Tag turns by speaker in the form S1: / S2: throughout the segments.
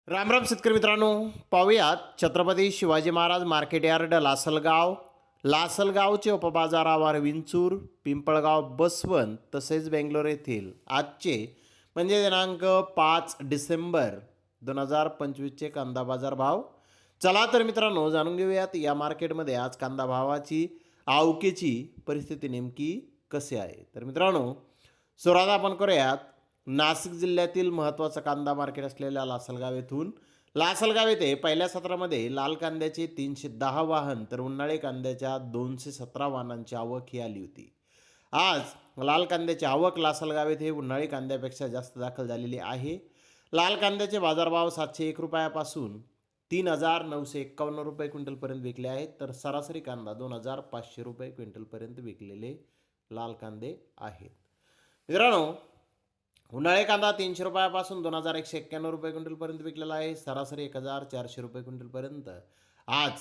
S1: राम राम शेतकरी मित्रांनो, पाहूयात छत्रपती शिवाजी महाराज मार्केट यार्ड लासलगाव, लासलगावचे उपबाजारावर विंचूर, पिंपळगाव बसवंत तसेच बेंगलोर येथील आजचे म्हणजे दिनांक 5 डिसेंबर 2025चे कांदा बाजार भाव. चला तर मित्रांनो, जाणून घेऊयात या मार्केटमध्ये आज कांदा भावाची आवकेची परिस्थिती नेमकी कशी आहे. तर मित्रांनो, सुरुवात आपण करूयात नाशिक जिल्ह्यातील महत्त्वाचं कांदा मार्केट असलेल्या लासलगाव येथून. लासलगाव येथे पहिल्या सत्रामध्ये लाल कांद्याचे 310 वाहन तर उन्हाळी कांद्याच्या 217 वाहनांची आवक ही आली होती. आज लाल कांद्याची आवक लासलगाव येथे उन्हाळी कांद्यापेक्षा जास्त दाखल झालेली आहे. लाल कांद्याचे बाजारभाव 701 रुपयापासून 3,951 रुपये क्विंटलपर्यंत विकले आहेत. तर सरासरी कांदा 2,500 रुपये क्विंटलपर्यंत विकलेले लाल कांदे आहेत. मित्रांनो, उन्हाळी कांदा 300 रुपयापासून 2,191 रुपये क्विंटलपर्यंत विकलेला आहे. सरासरी 1,400 रुपये क्विंटलपर्यंत आज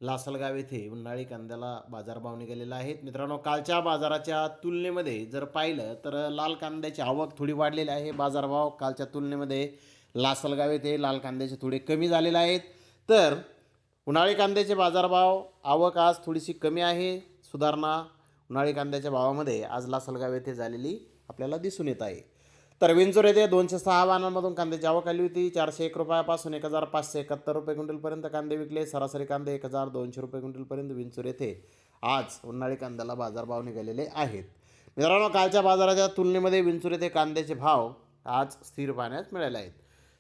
S1: लासलगाव येथे उन्हाळी कांद्याला बाजारभाव निघालेला आहेत. मित्रांनो, कालच्या बाजाराच्या तुलनेमध्ये जर पाहिलं तर लाल कांद्याची आवक थोडी वाढलेली आहे. बाजारभाव कालच्या तुलनेमध्ये लासलगाव येथे लाल कांद्याचे थोडे कमी झालेले आहेत. तर उन्हाळी कांद्याचे बाजारभाव आवक आज थोडीशी कमी आहे. सुधारणा उन्हाळी कांद्याच्या भावामध्ये आज लासलगाव येथे झालेली आपल्याला दिसून येत आहे. तर विंचूर येथे 206 वाहनांमधून कांद्याची आवक आली होती. 401 रुपयापासून 1,571 रुपये क्विंटलपर्यंत कांदे विकले. सरासरी कांदे 1,200 रुपये क्विंटलपर्यंत विंचूर येथे आज उन्हाळी कांद्याला बाजारभाव निघालेले आहेत. मित्रांनो, कालच्या बाजाराच्या तुलनेमध्ये विंचूर येथे कांद्याचे भाव आज स्थिर पाहण्यास मिळाले आहेत.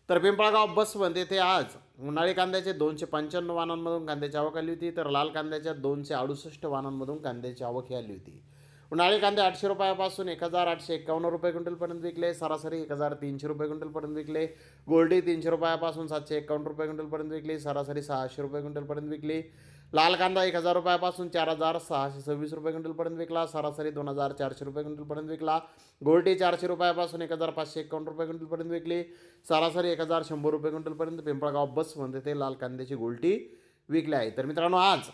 S1: तर पिंपळगाव बसवंत येथे आज उन्हाळी कांद्याचे 295 वाहनांमधून कांद्याची आवक आली होती. तर लाल कांद्याच्या 268 वाहनांमधून कांद्याची आवक ही आली होती. उन्हाळी कांदे 800 रुपयापासून 1,851 रुपये क्विंटलपर्यंत विकले. सरासरी 1,300 रुपये क्विंटलपर्यंत विकले. गोल्डी 300 रुपयापासून 751 रुपये क्विंटलपर्यंत विकली. सरासरी 600 रुपये क्विंटलपर्यंत विकली. लाल कांदा 1,000 रुपयापासून 4,626 रुपये क्विंटलपर्यंत विकला. सरासरी 2,400 रुपये क्विंटलपर्यंत विकला. गोल्डी 400 रुपयापासून 1,551 रुपये क्विंटलपर्यंत विकली. सरासरी 1,100 रुपये क्विंटलपर्यंत पिंपळगाव बसवंत येथे लाल कांद्याची गोल्टी विकली आहे. तर मित्रांनो, आज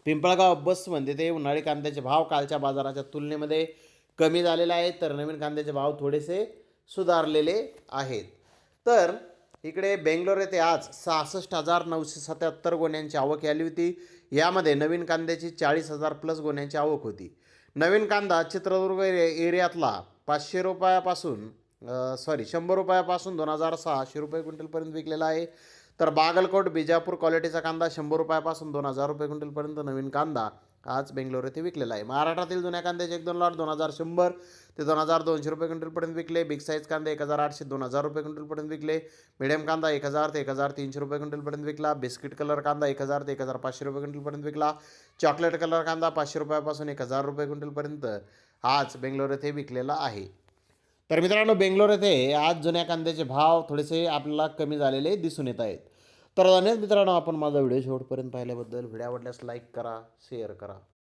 S1: पिंपळगाव बसवंत येथे उन्हाळी कांद्याचे भाव कालच्या बाजाराच्या तुलनेमध्ये कमी झालेले आहेत. तर नवीन कांद्याचे भाव थोडेसे सुधारलेले आहेत. तर इकडे बेंगलोर येथे आज 66,977 गोण्यांची आवक आली होती. यामध्ये नवीन कांद्याची 40,000 प्लस गोण्यांची आवक होती. नवीन कांदा चित्रदुर्ग एरियातला 500 रुपयापासून 100 रुपयापासून 2,600 रुपये क्विंटलपर्यंत विकलेला आहे. तर बागलकोट बिजापूर क्वालिटीचा कांदा 100 रुपयापासून 2,000 रुपये क्विंटलपर्यंत नवीन कांदा आज बेंगलोर येथे विकलेला आहे. महाराष्ट्रातील जुन्या कांद्याचे 1-2 लॉट 2,100 ते 2,200 रुपये क्विंटलपर्यंत विकले. बिग साईज कांदे 1,800 2,000 रुपये क्विंटलपर्यंत विकले. मिडियम कांदा 1,000 ते 1,300 रुपये क्विंटलपर्यंत विकला. बिस्किट कलर कांदा 1,000 ते 1,500 रुपये क्विंटलपर्यंत विकला. चॉकलेट कलर कांदा 500 रुपयापासून 1,000 रुपये क्विंटलपर्यंत आज बेंगलोर येथे विकलेला आहे. तर मित्रांनो, बेंगलोर येथे आज जुन्या कांद्याचे भाव थोडेसे आपल्याला कमी झालेले दिसून येत आहेत. तर धन्यवाद मित्रांनो, आपण माझा व्हिडिओ शेवटपर्यंत पाहिल्याबद्दल. व्हिडिओ आवडल्यास लाईक करा, शेअर करा.